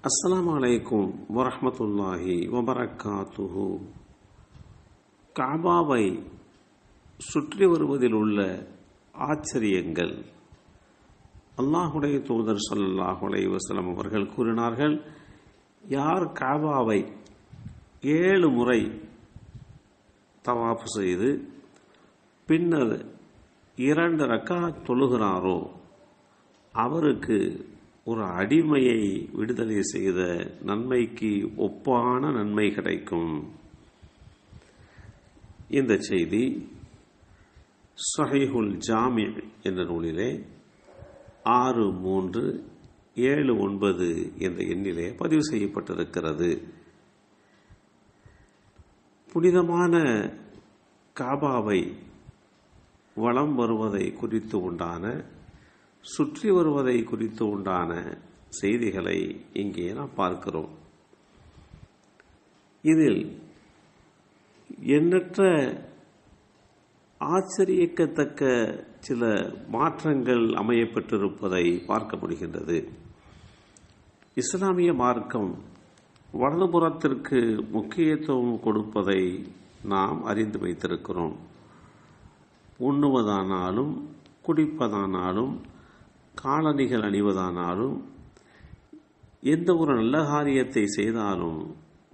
அஸ்ஸலாமு அலைக்கும் வரஹ்மத்துல்லாஹி வபரகாத்துஹு. கஅபாவை சுற்றி வருவதில் உள்ள ஆச்சரியங்கள். அல்லாஹுடைய தூதர் ஸல்லல்லாஹு அலைஹி வஸல்லம் அவர்கள் கூறினார்கள், யார் கஅபாவை 7 முறை தவாஃப் செய்து பின்னர் 2 ரக்காத் தொழுகிறாரோ அவருக்கு ஒரு அடிமையை விடுதலை செய்த நன்மைக்கு ஒப்பான நன்மை கிடைக்கும். இந்த செய்தி ஸஹீஹுல் ஜாமி என்ற நூலிலே 6379 என்ற எண்ணிலே பதிவு செய்யப்பட்டிருக்கிறது. புனிதமான காபாவை வலம் வருவதை குறித்து உண்டான, சுற்றி வருவதை குறித்து உண்டான செய்திகளை இங்கே நாம் பார்க்கிறோம். இதில் எண்ணற்ற ஆச்சரியக்கத்தக்க சில மாற்றங்கள் அமையப்பட்டிருப்பதை பார்க்க முடிகின்றது. இஸ்லாமிய மார்க்கம் வலதுபுறத்திற்கு முக்கியத்துவம் கொடுப்பதை நாம் அறிந்து வைத்திருக்கிறோம். உண்ணுவதானாலும், குடிப்பதானாலும், காலணிகள் அணிவதானாலும், எந்த ஒரு நல்ல காரியத்தை செய்தாலும்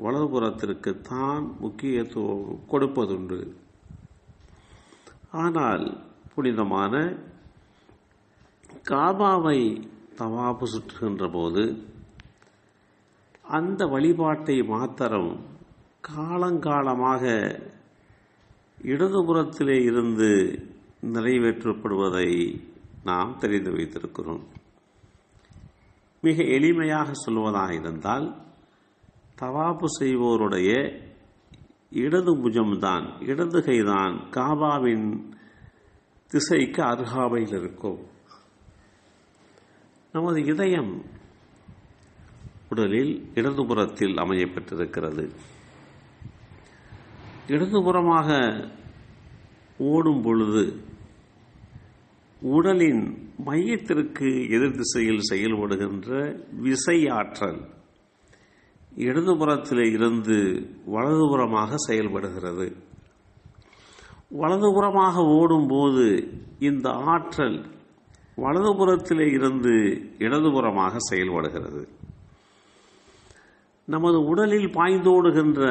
வலதுபுறத்திற்கு தான் முக்கியத்துவம் கொடுப்பதுண்டு. ஆனால் புனிதமான காபாவை தவாஃப் சுற்றுகின்ற போது அந்த வழிபாட்டை மாத்திரம் காலங்காலமாக இடதுபுறத்திலே இருந்து நிறைவேற்றப்படுவதை நாம் தெரிந்து வைத்திருக்கிறோம். மிக எளிமையாக சொல்வதாக இருந்தால், தவாஃப் செய்வோருடைய இடது புஜம்தான், இடது கைதான் காபாவின் திசைக்கு அருகாமையில் இருக்கும். நமது இதயம் உடலில் இடதுபுறத்தில் அமையப்பட்டிருக்கிறது. இடதுபுறமாக ஓடும் பொழுது உடலின் மையத்திற்கு எதிர் திசையில் செயல்படுகின்ற விசை ஆற்றல் இடதுபுறத்திலே இருந்து வலதுபுறமாக செயல்படுகிறது. வலதுபுறமாக ஓடும்போது இந்த ஆற்றல் வலதுபுறத்திலே இருந்து இடதுபுறமாக செயல்படுகிறது. நமது உடலில் பாய்ந்தோடுகின்ற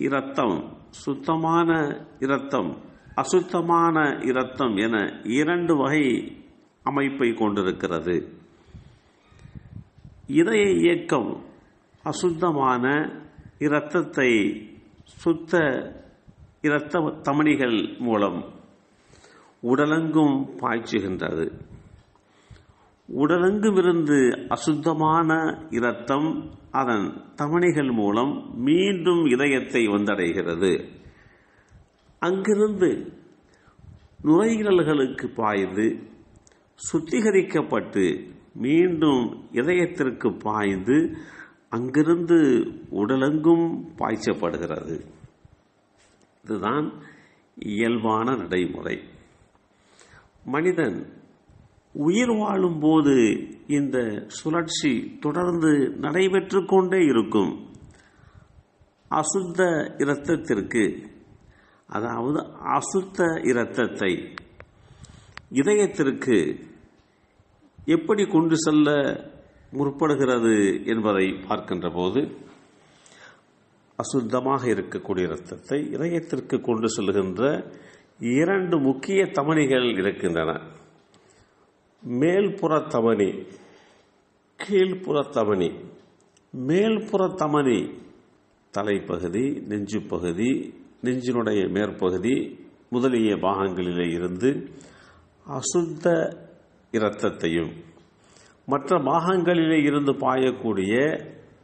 இரத்தம் சுத்தமான இரத்தம், அசுத்தமான இரத்தம் என 2 வகை அமைப்பை கொண்டிருக்கிறது. இதய இயக்கம் அசுத்தமான இரத்தத்தை சுத்த இரத்த தமனிகள் மூலம் உடலெங்கும் பாய்ச்சுகின்றது. உடலெங்குமிருந்து அசுத்தமான இரத்தம் அதன் தமனிகள் மூலம் மீண்டும் இதயத்தை வந்தடைகிறது. அங்கிருந்து நுரையீரல்களுக்கு பாய்ந்து சுத்திகரிக்கப்பட்டு மீண்டும் இதயத்திற்கு பாய்ந்து அங்கிருந்து உடலெங்கும் பாய்ச்சப்படுகிறது. இதுதான் இயல்பான நடைமுறை. மனிதன் உயிர் வாழும்போது இந்த சுழற்சி தொடர்ந்து நடைபெற்று கொண்டே இருக்கும். அசுத்த இரத்தத்திற்கு, அதாவது அசுத்த இரத்தத்தை இதயத்திற்கு எப்படி கொண்டு செல்ல முற்படுகிறது என்பதை பார்க்கின்ற போது, அசுத்தமாக இருக்கக்கூடிய இரத்தத்தை இதயத்திற்கு கொண்டு செல்கின்ற 2 முக்கிய தமனிகள் இருக்கின்றன. மேல்புற தமனி, கீழ்ப்புற தமனி. மேல்புற தமனி தலைப்பகுதி, நெஞ்சு பகுதி, நெஞ்சினுடைய மேற்பகுதி முதலிய பாகங்களிலே இருந்து அசுத்த இரத்தத்தையும் மற்ற பாகங்களிலே இருந்து பாயக்கூடிய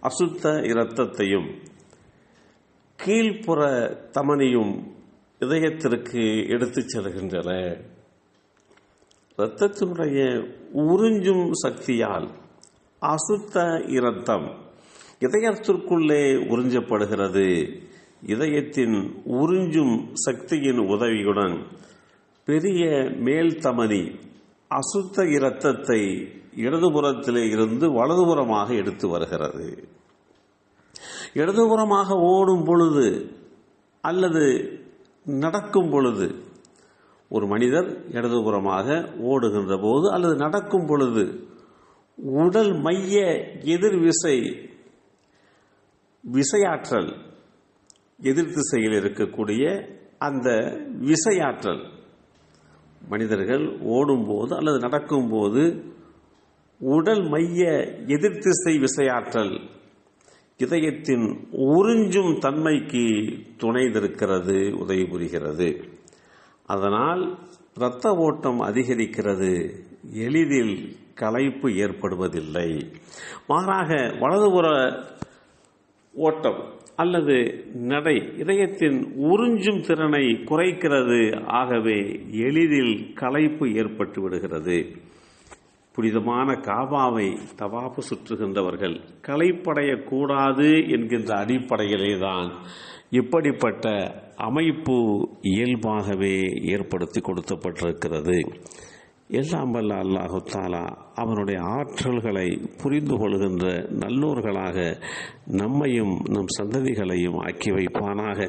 அசுத்த இரத்தத்தையும் கீழ்ப்புற தமனியும் இதயத்திற்கு எடுத்துச் செல்கின்றன. இரத்தத்தினுடைய உறிஞ்சும் சக்தியால் அசுத்த இரத்தம் இதயத்திற்குள்ளே உறிஞ்சப்படுகிறது. இதயத்தின் உறிஞ்சும் சக்தியின் உதவியுடன் பெரிய மேல் தமனி அசுத்த இரத்தத்தை இடதுபுறத்திலே இருந்து வலதுபுறமாக எடுத்து வருகிறது. இடதுபுறமாக ஓடும் பொழுது அல்லது நடக்கும் பொழுது, ஒரு மனிதர் இடதுபுறமாக ஓடுகின்ற போது அல்லது நடக்கும் பொழுது உடல் மைய எதிர்விசை விசையாற்றல், எதிர் திசையில் இருக்கக்கூடிய அந்த விசையாற்றல், மனிதர்கள் ஓடும்போது அல்லது நடக்கும்போது உடல் மைய எதிர்த்திசை விசையாற்றல் இதயத்தின் உறிஞ்சும் தன்மைக்கு துணை நிற்கிறது, உதவி புரிகிறது. அதனால் இரத்த ஓட்டம் அதிகரிக்கிறது, எளிதில் களைப்பு ஏற்படுவதில்லை. மாறாக வலதுபுற ஓட்டம் அல்லது நடை இதயத்தின் உறிஞ்சும் திறனை குறைக்கிறது. ஆகவே எளிதில் களைப்பு ஏற்பட்டு விடுகிறது. புனிதமான காபாவை தவாப்பு சுற்றுகின்றவர்கள் களைப்படையக்கூடாது என்கின்ற அடிப்படையிலே தான் இப்படிப்பட்ட அமைப்பு இயல்பாகவே ஏற்படுத்தி கொடுக்கப்பட்டிருக்கிறது. எல்லாம் வல்ல அல்லாஹு தஆலா அவனுடைய ஆற்றல்களை புரிந்து கொள்கின்ற நல்லோர்களாக நம்மையும் நம் சந்ததிகளையும் ஆக்கி வைப்பானாக.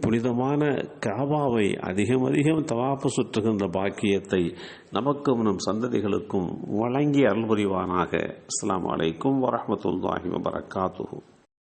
புனிதமான காபாவை அதிகம் அதிகம் தவாப்பு சுற்றுகின்ற பாக்கியத்தை நமக்கும் நம் சந்ததிகளுக்கும் வழங்கி அருள் புரிவானாக. அஸ்ஸலாமு அலைக்கும் வரஹ்மத்துல்லாஹி வபரகாத்துஹு.